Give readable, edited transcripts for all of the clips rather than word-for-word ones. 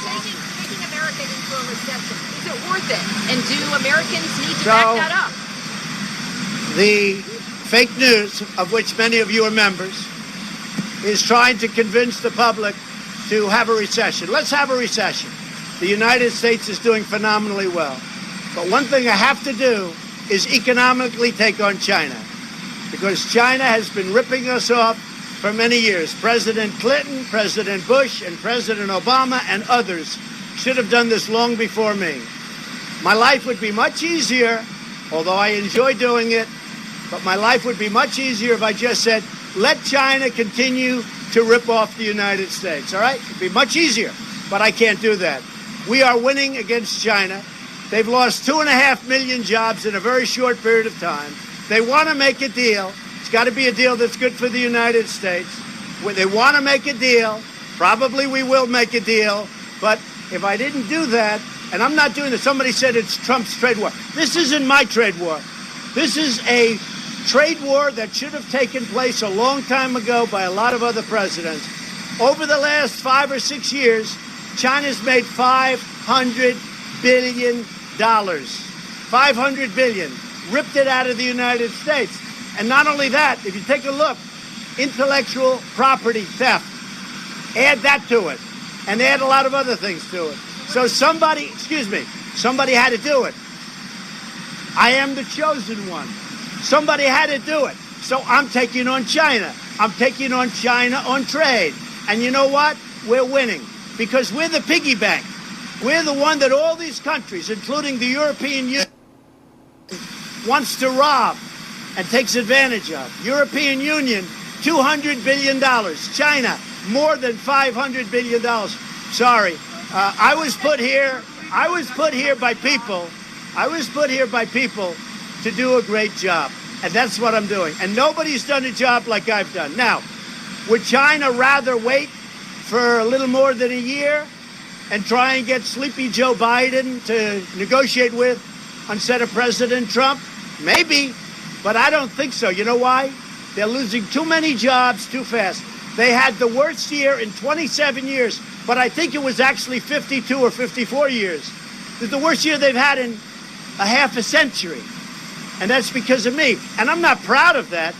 taking America into a recession, is it worth it? And do Americans need to back that up? The fake news, of which many of you are members, is trying to convince the public to have a recession. Let's have a recession. The United States is doing phenomenally well. But one thing I have to do is economically take on China, because China has been ripping us off for many years. President Clinton, President Bush, and President Obama and others should have done this long before me. My life would be much easier, although I enjoy doing it, but my life would be much easier if I just said, let China continue to rip off the United States, all right? It'd be much easier, but I can't do that. We are winning against China. They've lost 2.5 million jobs in a very short period of time. They want to make a deal. It's got to be a deal that's good for the United States. When they want to make a deal, probably we will make a deal. But if I didn't do that, and I'm not doing this, somebody said it's Trump's trade war. This isn't my trade war. This is a trade war that should have taken place a long time ago by a lot of other presidents. Over the last 5 or 6 years, China's made $500 billion. $500 billion. Ripped it out of the United States. And not only that, if you take a look, intellectual property theft, add that to it, and add a lot of other things to it. So somebody had to do it. I am the chosen one. Somebody had to do it. So I'm taking on China. I'm taking on China on trade. And you know what? We're winning because we're the piggy bank. We're the one that all these countries, including the European Union, wants to rob and takes advantage of. By Union, $200 billion. China, more than $500 billion. Sorry. I was put here by people. I was put here by people to do a great job. And that's what I'm doing. And nobody's done a job like I've done. Now, would China rather wait for a little more than a year and try and get sleepy Joe Biden to negotiate with instead of President Trump? Maybe, but I don't think so. You know why? They're losing too many jobs too fast. They had the worst year in 27 years, but I think it was actually 52 or 54 years. It's the worst year they've had in a half a century. And that's because of me. And I'm not proud of that,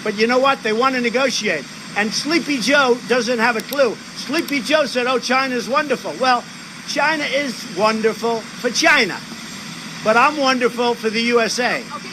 but you know what? They want to negotiate. And Sleepy Joe doesn't have a clue. Sleepy Joe said, oh, China's wonderful. Well, China is wonderful for China, but I'm wonderful for the USA. Okay.